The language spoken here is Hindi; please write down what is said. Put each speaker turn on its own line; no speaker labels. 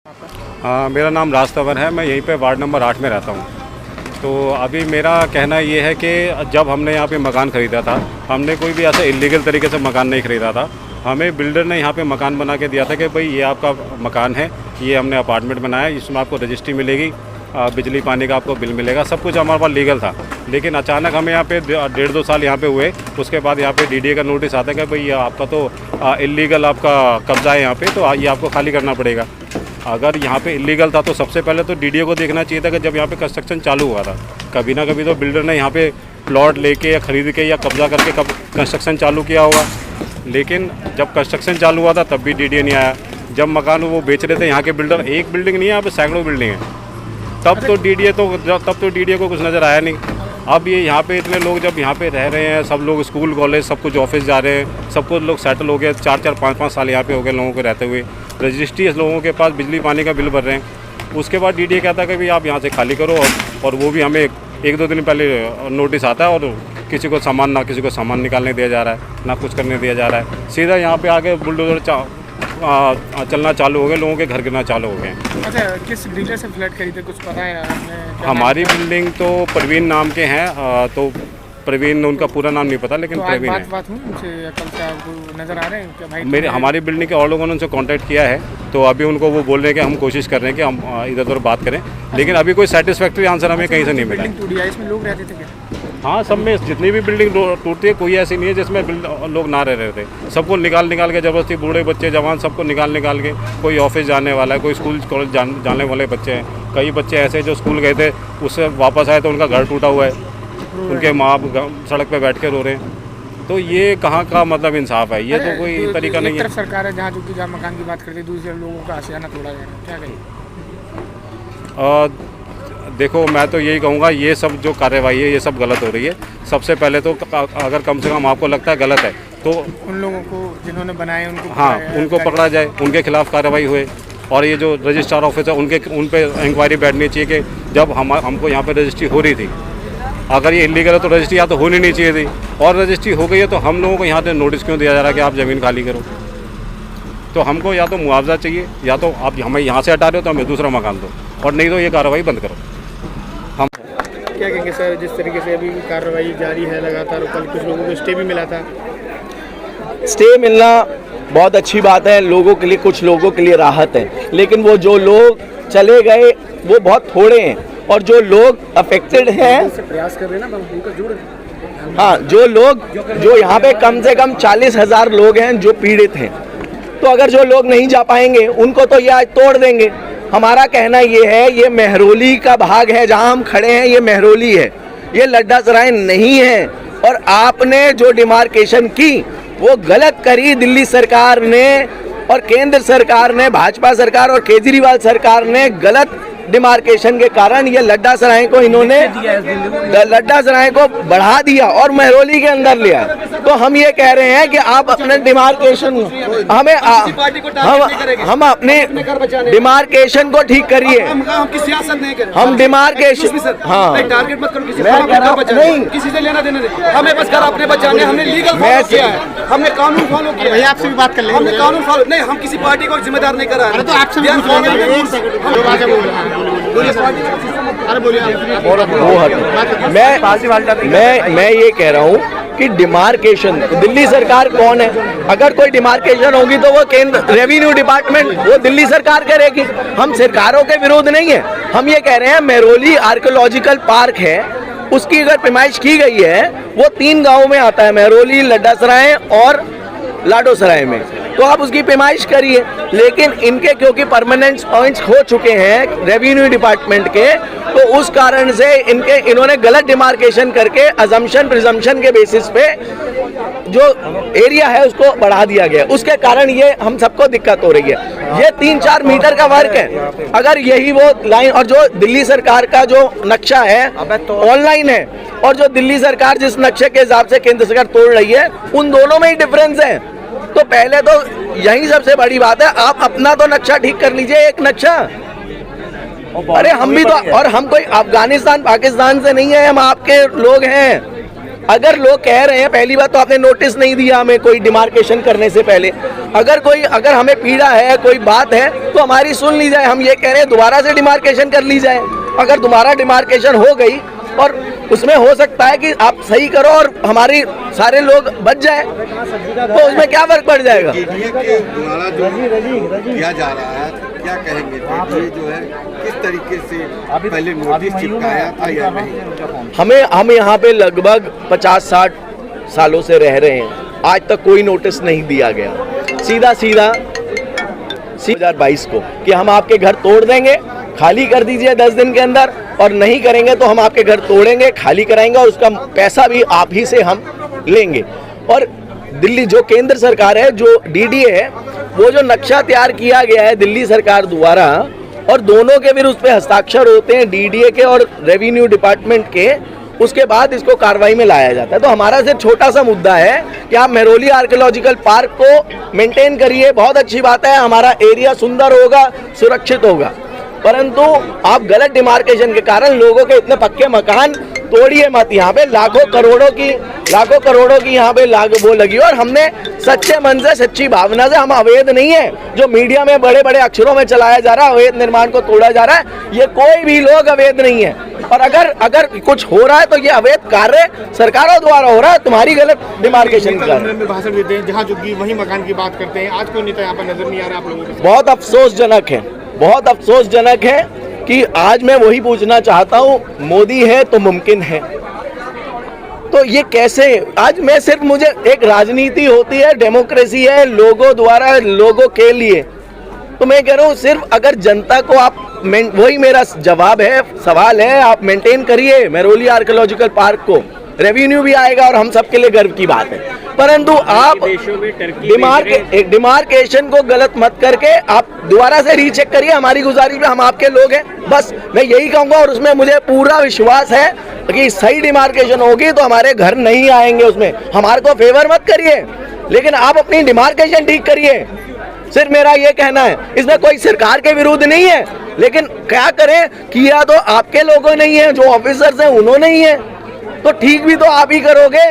मेरा नाम राज तंवर है। मैं यहीं पे वार्ड नंबर 8 में रहता हूँ। तो अभी मेरा कहना ये है कि जब हमने यहाँ पे मकान ख़रीदा था, हमने कोई भी ऐसा इलीगल तरीके से मकान नहीं ख़रीदा था। हमें बिल्डर ने यहाँ पे मकान बना के दिया था कि भाई ये आपका मकान है, ये हमने अपार्टमेंट बनाया, इसमें आपको रजिस्ट्री मिलेगी, बिजली पानी का आपको बिल मिलेगा, सब कुछ हमारे पास लीगल था। लेकिन अचानक हमें यहाँ पे 1.5-2 साल यहाँ पे हुए, उसके बाद यहाँ पे डीडीए का नोटिस आता है कि भाई आपका तो इलीगल आपका कब्जा है यहाँ पे, तो ये आपको खाली करना पड़ेगा। अगर यहाँ पे इलीगल था तो सबसे पहले तो डीडीए को देखना चाहिए था कि जब यहाँ पे कंस्ट्रक्शन चालू हुआ था, कभी ना कभी तो बिल्डर ने यहाँ पे प्लॉट लेके या ख़रीद के या कब्जा करके कब कंस्ट्रक्शन चालू किया होगा। लेकिन जब कंस्ट्रक्शन चालू हुआ था तब भी डीडीए नहीं आया। जब मकान वो बेच रहे थे यहाँ के बिल्डर, एक बिल्डिंग नहीं है, यहाँ पे सैकड़ों बिल्डिंग है, तब तो डीडीए को कुछ नज़र आया नहीं। अब ये यहाँ पे इतने लोग जब यहाँ पे रह रहे हैं, सब लोग स्कूल कॉलेज सब कुछ ऑफिस जा रहे हैं, सब कुछ लोग सेटल हो गए, 4-4 5-5 साल यहाँ पे हो गए लोगों को रहते हुए, रजिस्ट्री लोगों के पास बिजली पानी का बिल भर रहे हैं। उसके बाद डीडीए कहता है कि भाई आप यहाँ से खाली करो, और वो भी हमें 1-2 दिन पहले नोटिस आता है, और किसी को सामान निकालने दिया जा रहा है, ना कुछ करने दिया जा रहा है। सीधा यहाँ पे आके बुलडोजर चलना चालू हो गए, लोगों के घर गिरना चालू हो गए।
अच्छा, किस डीलर से फ्लैट खरीदे, कुछ पता है आपने?
हमारी बिल्डिंग तो प्रवीण नाम के हैं, तो प्रवीण, उनका पूरा नाम नहीं पता, लेकिन
तो
प्रवीण है।
बात हुई उनसे, कल से आपको नज़र आ रहे हैं क्या भाई?
हमारी बिल्डिंग के और लोगों ने उनसे कांटेक्ट किया है, तो अभी उनको वो बोल रहे हैं कि हम कोशिश कर रहे हैं कि हम इधर उधर बात करें, लेकिन अभी कोई सेटिस्फैक्ट्री आंसर हमें कहीं से नहीं मिला।
बिल्डिंग टूटी है, इसमें लोग रहते थे क्या?
हाँ, सब में जितनी भी बिल्डिंग टूटती है कोई ऐसी नहीं है जिसमें लोग ना रह रहे थे। सबको निकाल के ज़बरदस्ती, बूढ़े बच्चे जवान सबको निकाल के, कोई ऑफिस जाने वाला है, कोई स्कूल कॉलेज जाने वाले बच्चे हैं। कई बच्चे ऐसे जो स्कूल गए थे उससे वापस आए तो उनका घर टूटा हुआ है, उनके माँ बाप सड़क पे बैठ के रो रहे हैं। तो ये कहाँ का मतलब इंसाफ है? ये तो कोई तरीका नहीं है।
एक तरफ सरकार है जहाँ मकान की बात करती है, दूसरे लोगों का आशियाना तोड़ा जाए, क्या कहिए?
देखो, मैं तो यही कहूँगा, ये सब जो कार्रवाई है ये सब गलत हो रही है। सबसे पहले तो अगर कम से कम आपको लगता है गलत है तो
उन लोगों को जिन्होंने बनाए उनको,
हाँ, उनको पकड़ा जाए, उनके खिलाफ कार्रवाई हुए। और ये जो रजिस्ट्रार ऑफिस है उन पे इंक्वायरी बैठनी चाहिए कि जब हमको यहाँ पे रजिस्ट्री हो रही थी, अगर ये इलीगल है तो रजिस्ट्री या तो होनी नहीं चाहिए थी, और रजिस्ट्री हो गई है तो हम लोगों को यहाँ से नोटिस क्यों दिया जा रहा है कि आप ज़मीन खाली करो? तो हमको या तो मुआवजा चाहिए, या तो आप हमें यहाँ से हटा रहे हो तो हमें दूसरा मकान दो, और नहीं तो ये कार्रवाई बंद करो। हम
क्या कहेंगे सर, जिस तरीके से अभी कार्रवाई जारी है लगातार, कल कुछ लोगों को स्टे भी मिला था?
स्टे मिलना बहुत अच्छी बात है, लोगों के लिए, कुछ लोगों के लिए राहत है, लेकिन वो जो लोग चले गए वो बहुत थोड़े हैं, और जो लोग अफेक्टेड हैं,
प्रयास कर रहे हैं ना उनका जोड़।
हाँ, जो लोग जो यहाँ पे कम से कम 40,000 लोग हैं जो पीड़ित हैं, तो अगर जो लोग नहीं जा पाएंगे उनको तो ये आज तोड़ देंगे। हमारा कहना ये है, ये मेहरौली का भाग है, जहाँ हम खड़े हैं ये मेहरौली है, ये लड्डा सराय नहीं है। और आपने जो डिमार्केशन की वो गलत करी दिल्ली सरकार ने, और केंद्र सरकार ने, भाजपा सरकार और केजरीवाल सरकार ने गलत डिमार्केशन के कारण ये लड्डा सराय को इन्होंने लड्डा सराय को बढ़ा दिया और मेहरौली के अंदर लिया। तो हम ये कह रहे हैं कि आप अपने डिमार्केशन हम अपने डिमार्केशन को ठीक करिए। हम डिमार्केशन, हाँ,
टारगेट मत करो किसी नहीं, किसी से लेना देना नहीं, हमें बस घर अपने बचाने, हमने लीगल फॉलो किया है, हमने कानून फॉलो किया।
भैया आपसे भी बात कर लेंगे,
हमने कानून फॉलो नहीं, हम किसी पार्टी को जिम्मेदार नहीं करा रहे।
तो आपसे भी
मैं ये कह रहा हूँ कि डिमार्केशन, दिल्ली सरकार कौन है? अगर कोई डिमार्केशन होगी तो वो केंद्र रेवेन्यू डिपार्टमेंट, वो दिल्ली सरकार करेगी। हम सरकारों के विरोध नहीं है, हम ये कह रहे हैं मेहरौली आर्कियोलॉजिकल पार्क है, उसकी अगर पैमाइश की गई है, वो 3 गाँव में आता है, मेहरौली, लड्डा सराय और लाडो सराय में, तो आप उसकी पैमाइश करिए। लेकिन इनके क्योंकि परमानेंट पॉइंट्स हो चुके हैं रेवेन्यू डिपार्टमेंट के, तो उस कारण से इन्होंने गलत डिमार्केशन करके अजम्पशन प्रिजम्पशन के बेसिस पे जो एरिया है उसको बढ़ा दिया गया, उसके कारण ये हम सबको दिक्कत हो रही है। ये 3-4 मीटर का वर्क है, अगर यही वो लाइन, और जो दिल्ली सरकार का जो नक्शा है ऑनलाइन है, और जो दिल्ली सरकार जिस नक्शे के हिसाब से केंद्र सरकार तोड़ रही है, उन दोनों में ही डिफरेंस है। तो पहले तो यही सबसे बड़ी बात है, आप अपना तो नक्शा ठीक कर लीजिए, एक नक्शा। अरे हम भी तो, और हम कोई अफगानिस्तान पाकिस्तान से नहीं है, हम आपके लोग हैं, अगर लोग कह रहे हैं, पहली बात तो आपने नोटिस नहीं दिया हमें कोई डिमार्केशन करने से पहले। अगर हमें पीड़ा है, कोई बात है तो हमारी सुन ली जाए। हम ये कह रहे हैं दोबारा से डिमार्केशन कर ली जाए। अगर दोबारा डिमार्केशन हो गई और उसमें हो सकता है कि आप सही करो और हमारी सारे लोग बच जाए, तो उसमें क्या फर्क पड़ जाएगा।
डीडीए के द्वारा जो किया जा रहा है, क्या कहेंगे? डीडीए जो है किस तरीके से पहले नोटिस चिपकाया था या नहीं?
हम यहाँ पे लगभग 50-60 सालों से रह रहे हैं, आज तक कोई नोटिस नहीं दिया गया। सीधा 2022 को कि हम आपके घर तोड़ देंगे, खाली कर दीजिए 10 दिन के अंदर, और नहीं करेंगे तो हम आपके घर तोड़ेंगे, खाली कराएंगे और उसका पैसा भी आप ही से हम लेंगे। और दिल्ली जो केंद्र सरकार है, जो डीडीए है, वो जो नक्शा तैयार किया गया है दिल्ली सरकार द्वारा, और दोनों के फिर उस पर हस्ताक्षर होते हैं, डीडीए के और रेवेन्यू डिपार्टमेंट के, उसके बाद इसको कार्रवाई में लाया जाता है। तो हमारा सिर्फ छोटा सा मुद्दा है कि आप मेहरौली आर्कियोलॉजिकल पार्क को मेंटेन करिए, बहुत अच्छी बात है, हमारा एरिया सुंदर होगा, सुरक्षित होगा, परंतु आप गलत डिमार्केशन के कारण लोगों के इतने पक्के मकान तोड़िए मत। यहाँ पे लाखों करोड़ों की यहाँ पे वो लगी, और हमने सच्चे मन से, सच्ची भावना से, हम अवैध नहीं है जो मीडिया में बड़े बड़े अक्षरों में चलाया जा रहा है, अवैध निर्माण को तोड़ा जा रहा है, ये कोई भी लोग अवैध नहीं है। और अगर कुछ हो रहा है तो ये अवैध कार्य सरकारों द्वारा हो रहा है, तुम्हारी गलत डिमार्केशन का।
भाषण देते हैं जहाँ झुग्गी वही मकान की बात करते हैं, आज कोई नेता यहाँ पर नजर नहीं आ रहा आप लोगों को।
बहुत अफसोसजनक है कि आज मैं वही पूछना चाहता हूँ, मोदी है तो मुमकिन है, तो ये कैसे? आज मैं सिर्फ, मुझे एक राजनीति होती है, डेमोक्रेसी है, लोगों द्वारा, लोगों के लिए, तो मैं कह रहा हूँ सिर्फ अगर जनता को आप, वही मेरा जवाब है, सवाल है, आप मेंटेन करिए मेहरौली आर्कियोलॉजिकल पार्क को, रेवेन्यू भी आएगा और हम सबके लिए गर्व की बात है, परंतु आप डिमार्केशन को गलत मत करके आप दोबारा से रीचेक करिए। हमारी गुजारिश में, हम आपके लोग हैं, बस मैं यही कहूँगा, और उसमें मुझे पूरा विश्वास है कि सही डिमार्केशन होगी तो हमारे घर नहीं आएंगे, उसमें हमारे को फेवर मत करिए, लेकिन आप अपनी डिमार्केशन ठीक करिए। सिर्फ मेरा ये कहना है, इसमें कोई सरकार के विरुद्ध नहीं है, लेकिन क्या करें, किया तो आपके लोगों ने ही है, जो ऑफिसर्स हैं उन्होंने ही है, तो ठीक भी तो आप ही करोगे।